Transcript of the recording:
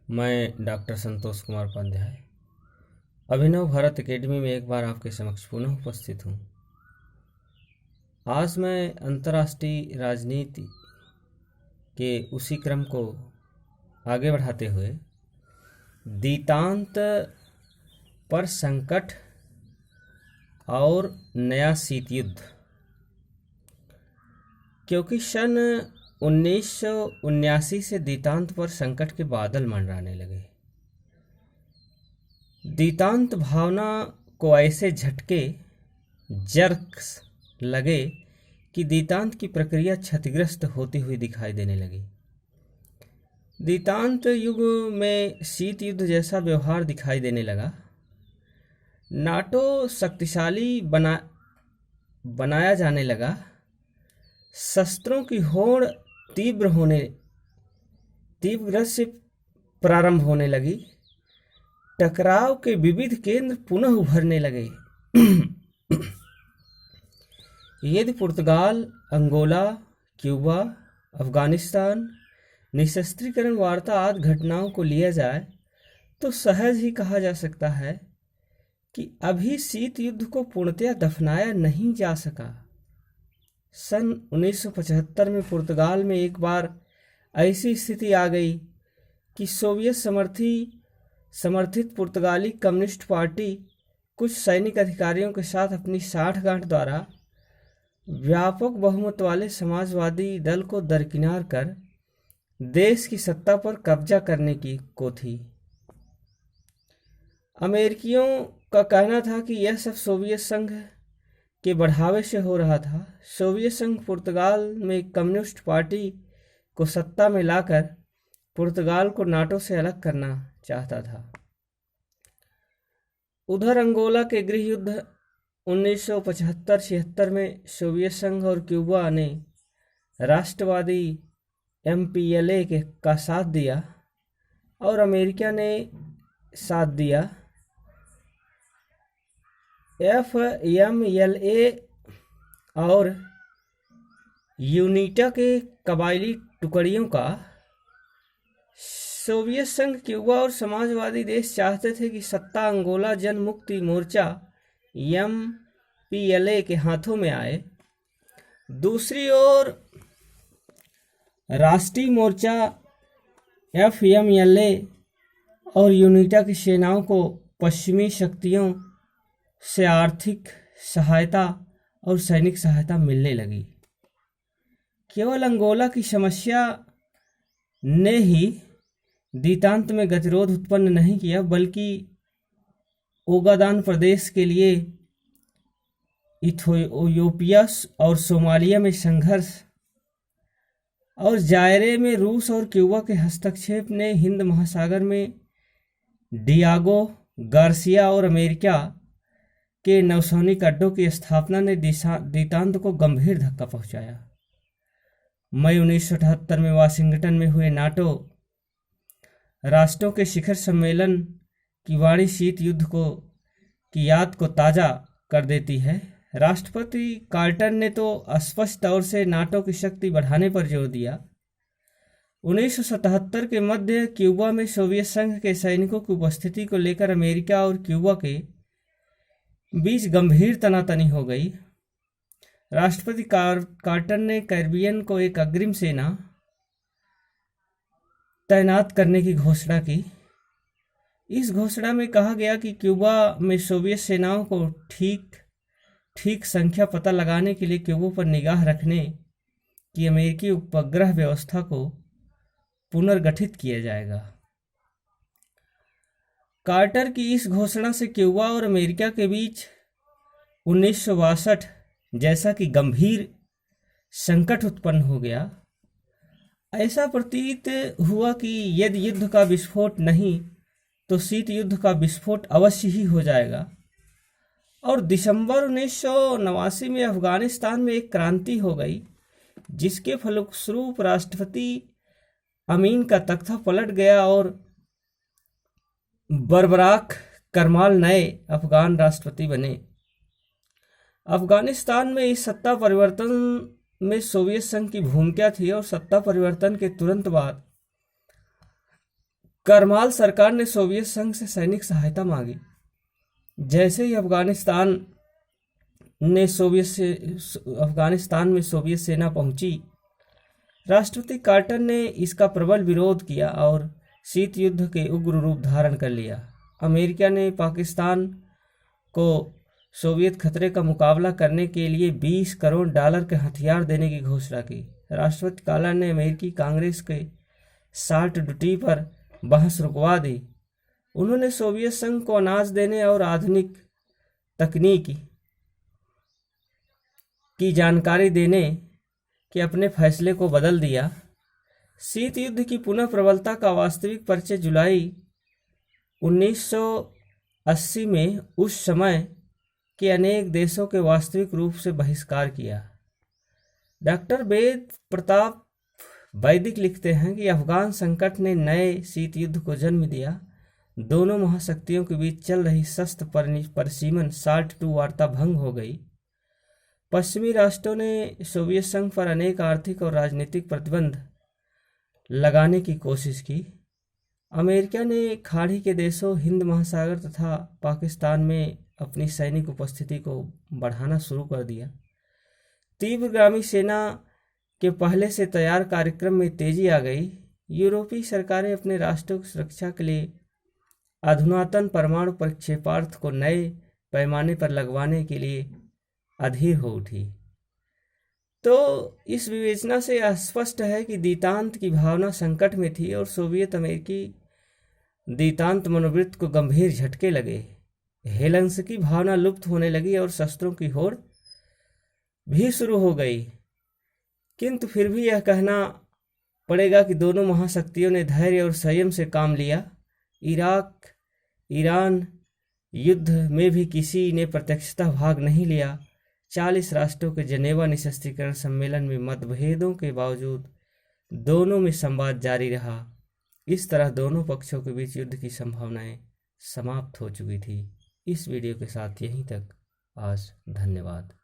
मैं डॉक्टर संतोष कुमार पांध्याय अभिनव भारत एकेडमी में एक बार आपके समक्ष पुनः उपस्थित हूँ। आज मैं अंतर्राष्ट्रीय राजनीति के उसी क्रम को आगे बढ़ाते हुए दीतांत पर संकट और नया शीत युद्ध, क्योंकि सन 1979 से दीतांत पर संकट के बादल मंडराने लगे। दीतांत भावना को ऐसे झटके जर्क्स लगे कि दीतांत की प्रक्रिया क्षतिग्रस्त होती हुई दिखाई देने लगी। दीतांत युग में शीत युद्ध जैसा व्यवहार दिखाई देने लगा। नाटो शक्तिशाली बनाया जाने लगा। शस्त्रों की होड़ तीव्र से प्रारंभ होने लगी। टकराव के विविध केंद्र पुनः उभरने लगे। यदि पुर्तगाल, अंगोला, क्यूबा, अफगानिस्तान निशस्त्रीकरण वार्ता आदि घटनाओं को लिया जाए तो सहज ही कहा जा सकता है कि अभी शीत युद्ध को पूर्णतया दफनाया नहीं जा सका। सन 1975 में पुर्तगाल में एक बार ऐसी स्थिति आ गई कि सोवियत समर्थित पुर्तगाली कम्युनिस्ट पार्टी कुछ सैनिक अधिकारियों के साथ अपनी साठगांठ द्वारा व्यापक बहुमत वाले समाजवादी दल को दरकिनार कर देश की सत्ता पर कब्जा करने की को थी। अमेरिकियों का कहना था कि यह सब सोवियत संघ के बढ़ावे से हो रहा था। सोवियत संघ पुर्तगाल में कम्युनिस्ट पार्टी को सत्ता में लाकर पुर्तगाल को नाटो से अलग करना चाहता था। उधर अंगोला के गृह युद्ध 1975-76 में सोवियत संघ और क्यूबा ने राष्ट्रवादी MPLA का साथ दिया और अमेरिका ने साथ दिया। FMLA और यूनिटा के कबायली टुकड़ियों का सोवियत संघ, क्यूबा और समाजवादी देश चाहते थे कि सत्ता अंगोला जन मुक्ति मोर्चा MPLA के हाथों में आए। दूसरी ओर राष्ट्रीय मोर्चा FMLA और यूनिटा की सेनाओं को पश्चिमी शक्तियों से आर्थिक सहायता और सैनिक सहायता मिलने लगी। केवल अंगोला की समस्या ने ही दीतांत में गतिरोध उत्पन्न नहीं किया, बल्कि ओगादान प्रदेश के लिए इथियोपिया और सोमालिया में संघर्ष और जायरे में रूस और क्यूबा के हस्तक्षेप ने हिंद महासागर में डियागो गार्सिया और अमेरिका के नौसैनिक अड्डों की स्थापना ने दीतांत को गंभीर धक्का पहुंचाया। मई 1978 में वाशिंगटन में हुए नाटो राष्ट्रों के शिखर सम्मेलन की वाणी शीत युद्ध की याद को ताज़ा कर देती है। राष्ट्रपति कार्टर ने तो स्पष्ट तौर से नाटो की शक्ति बढ़ाने पर जोर दिया। 1977 के मध्य क्यूबा में सोवियत संघ के सैनिकों की उपस्थिति को लेकर अमेरिका और क्यूबा के बीच गंभीर तनातनी हो गई। राष्ट्रपति कार्टर ने कैरिबियन को एक अग्रिम सेना तैनात करने की घोषणा की। इस घोषणा में कहा गया कि क्यूबा में सोवियत सेनाओं को ठीक संख्या पता लगाने के लिए क्यूबा पर निगाह रखने की अमेरिकी उपग्रह व्यवस्था को पुनर्गठित किया जाएगा। कार्टर की इस घोषणा से क्यूबा और अमेरिका के बीच 1962 जैसा कि गंभीर संकट उत्पन्न हो गया। ऐसा प्रतीत हुआ कि यदि युद्ध का विस्फोट नहीं तो शीत युद्ध का विस्फोट अवश्य ही हो जाएगा। और दिसंबर 1989 में अफगानिस्तान में एक क्रांति हो गई, जिसके फलस्वरूप राष्ट्रपति अमीन का तख्ता पलट गया और बरबराक करमाल नए अफगान राष्ट्रपति बने। अफगानिस्तान में इस सत्ता परिवर्तन में सोवियत संघ की भूमिका थी और सत्ता परिवर्तन के तुरंत बाद करमाल सरकार ने सोवियत संघ से सैनिक सहायता मांगी। जैसे ही अफगानिस्तान में सोवियत सेना पहुंची, राष्ट्रपति कार्टर ने इसका प्रबल विरोध किया और शीत युद्ध के उग्र रूप धारण कर लिया। अमेरिका ने पाकिस्तान को सोवियत खतरे का मुकाबला करने के लिए $20 करोड़ के हथियार देने की घोषणा की। राष्ट्रपति कार्टर ने अमेरिकी कांग्रेस के साल्ट ड्यूटी पर बहस रुकवा दी। उन्होंने सोवियत संघ को अनाज देने और आधुनिक तकनीक की जानकारी देने के अपने फैसले को बदल दिया। शीत युद्ध की पुनः प्रबलता का वास्तविक परिचय जुलाई 1980 में उस समय के अनेक देशों के वास्तविक रूप से बहिष्कार किया। डॉक्टर वेद प्रताप वैदिक लिखते हैं कि अफगान संकट ने नए शीत युद्ध को जन्म दिया। दोनों महाशक्तियों के बीच चल रही शस्त्र परिसीमन साल्ट II वार्ता भंग हो गई। पश्चिमी राष्ट्रों ने सोवियत संघ पर अनेक आर्थिक और राजनीतिक प्रतिबंध लगाने की कोशिश की। अमेरिका ने खाड़ी के देशों, हिंद महासागर तथा पाकिस्तान में अपनी सैनिक उपस्थिति को बढ़ाना शुरू कर दिया। तीव्रगामी सेना के पहले से तैयार कार्यक्रम में तेजी आ गई। यूरोपीय सरकारें अपने राष्ट्रों की सुरक्षा के लिए अधुनातन परमाणु प्रक्षेपास्त्र को नए पैमाने पर लगवाने के लिए अधीर हो उठी। तो इस विवेचना से स्पष्ट है कि द्वितांत की भावना संकट में थी और सोवियत अमेरिकी द्वितांत मनोवृत्ति को गंभीर झटके लगे। हेलंस की भावना लुप्त होने लगी और शस्त्रों की होड़ भी शुरू हो गई। किंतु फिर भी यह कहना पड़ेगा कि दोनों महाशक्तियों ने धैर्य और संयम से काम लिया। इराक ईरान युद्ध में भी किसी ने प्रत्यक्षतः भाग नहीं लिया। 40 राष्ट्रों के जनेवा निशस्त्रीकरण सम्मेलन में मतभेदों के बावजूद दोनों में संवाद जारी रहा। इस तरह दोनों पक्षों के बीच युद्ध की संभावनाएं समाप्त हो चुकी थी। इस वीडियो के साथ यहीं तक आज। धन्यवाद।